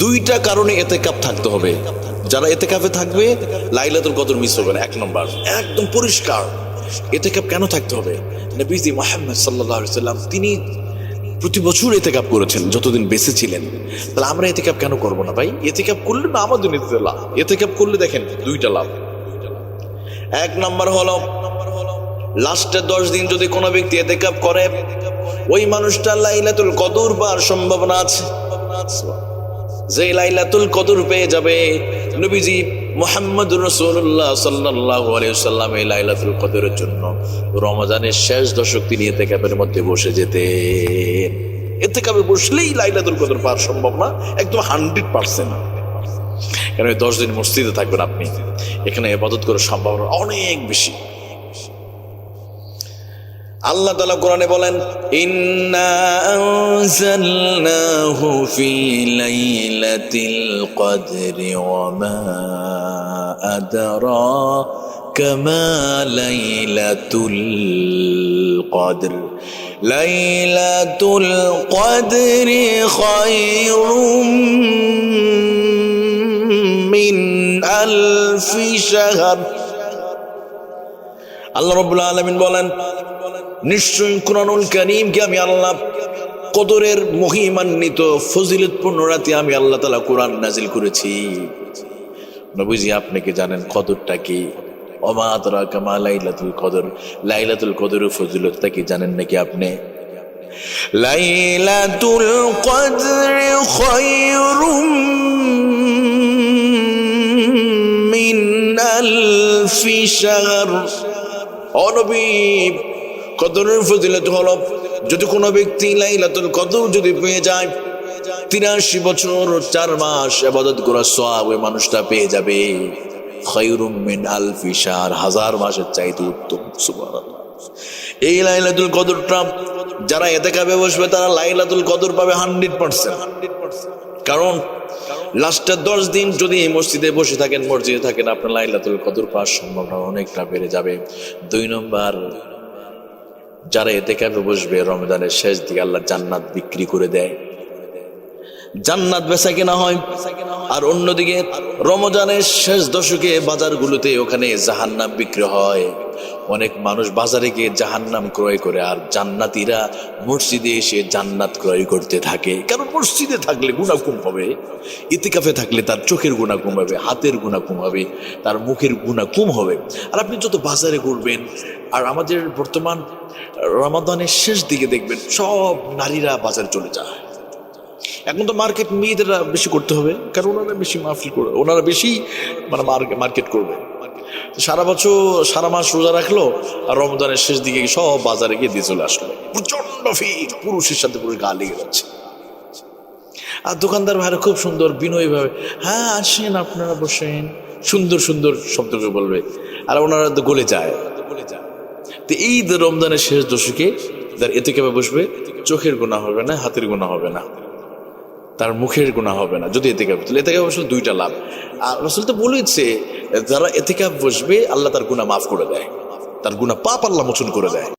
দুইটা কারণে ইতিকাফ থাকতে হবে। যারা ইতিকাফে থাকবে লাইলাতুল কদর মিস হবে না। এক নম্বর, একদম পরিষ্কার ইতিকাফ কেন থাকতে হবে। নবীজি মুহাম্মদ সাল্লাল্লাহু আলাইহি ওয়াসাল্লাম তিনি প্রতি বছর ইতিকাফ করেছেন যতদিন বেঁচে ছিলেন। তাহলে আমরা ইতিকাফ কেন করব না ভাই? ইতিকাফ করলে না আমাদের লাভ। ইতিকাফ করলে দেখেন দুইটা লাভ। এক নম্বর হলো লাস্টের 10 দিন যদি কোনো ব্যক্তি ইতিকাফ করে, ওই মানুষটার লাইলাতুল কদর পাওয়ার সম্ভাবনা আছে। যে লাইলাতুল কদর পেয়ে যাবে, নবীজি মুহাম্মদুর রাসূলুল্লাহ সাল্লাল্লাহু আলাইহি ওয়াসাল্লাম এই লাইলাতুল কদরের জন্য রমজানের শেষ দশক তিনি ইতিকাফের মধ্যে বসে যেতেন। ইতিকাফে বসলেই লাইলাতুল কদর পাওয়ার সম্ভাবনা একদম 100%। কারণ 10 দিন মসজিদে থাকবেন আপনি, এখানে ইবাদত করার সম্ভাবনা অনেক বেশি। আল্লাহ তাআলা কোরআনে বলেন, ইন্না আনজালনাহু ফি লাইলাতিল কদরি ওয়া মা আদরাকা মা লাইলাতুল কদর লাইলাতুল কদরি খায়রুম মিন আলফি শাহর। আল্লাহ রাব্বুল আলামিন বলেন, নিশ্চয়ই কুরআনুল কারীমকে আমি আল্লাহ কদরের মহিমান্বিত ফজিলতপূর্ণ রাতে আমি আল্লাহ তাআলা কোরআন নাজিল করেছি। নবীজি আপনি কি জানেন কদরটা কি? ওমা আদরাকা মা লাইলাতুল কদর, লাইলাতুল কদরের ফজিলতটা কি জানেন নাকি আপনি? লাইলাতুল কদরি খায়রুম মিন আলফি শাহর। ও নবী, কদরের ফজিলত হলো যদি কোনো ব্যক্তি লাইলাতুল কদর যদি পেয়ে যায়, 83 বছর 4 মাস ইবাদত করার সওয়াব ওই মানুষটা পেয়ে যাবে। খায়রুম মিন আলফি শাহর, 1000 মাসের চাইতে উত্তম। সুবহানাল্লাহ। এই লাইলাতুল কদরটা যারা ইতিকাফে বসবে তারা লাইলাতুল কদর পাবে 100%। কারণ লাস্টের 10 দিন যদি মসজিদে বসে থাকেন, মসজিদে থাকেন, আপনার লাইলাতুল কদর পাওয়ার সম্ভাবনা অনেকটা বেড়ে যাবে। 2 নম্বর, যারা ইতিকাফে বসবে রমজানের শেষ দিকে আল্লাহ জান্নাত বিক্রি করে দেয়, জান্নাত বেচা কেনা হয়। আর অন্যদিকে রমজানের শেষ দশকে বাজারগুলোতে ওখানে জাহান্নাম বিক্রি হয়। অনেক মানুষ বাজারে গিয়ে জাহান্নাম ক্রয় করে, আর জান্নাতীরা মসজিদে এসে জান্নাত ক্রয় করতে থাকে। কারণ মসজিদে থাকলে গুনাহ কম হবে, ইতিকাফে থাকলে তার চোখের গুনাহ কম হবে, হাতের গুনাহ কম হবে, তার মুখের গুনাহ কম হবে। আর আপনি যত বাজারে ঘুরবেন, আর আমাদের বর্তমান রমাদানের শেষ দিকে দেখবেন সব নারীরা বাজারে চলে যায়। এখন তো মার্কেট মেয়েদেররা বেশি করতে হবে, কারণ ওনারা বেশি মাহফিল করবে, ওনারা বেশি মানে মার্কেট করবে। সারা বছর সারা মাস রোজা রাখলো, আর রমজানের শেষ দিকে সব বাজারে গিয়ে দিয়ে চলে আসলো। প্রচন্ড ভিড়, পুরুষের সাথে পুরো গা লেগে যাচ্ছে। আর দোকানদার ভাইরা খুব সুন্দর বিনয়ী ভাবে, হ্যাঁ আসেন আপনারা বসেন, সুন্দর সুন্দর শব্দ করে বলবে। আর ওনারা তো গলে যায়। তো এই রমজানের শেষ দশকে যারা ইতিকাফে বসবে, চোখের গুনাহ হবে না, হাতের গুনাহ হবে না, তার মুখের গুনাহ হবে না যদি ইতিকাফ। ইতিকাফ আসলে 2টা লাভ। আর রাসূল তো বলেছে, যারা ইতিকাফ বসবে আল্লাহ তার গুনাহ মাফ করে দেয়, তার গুনাহ পাপ আল্লাহ মোচন করে দেয়।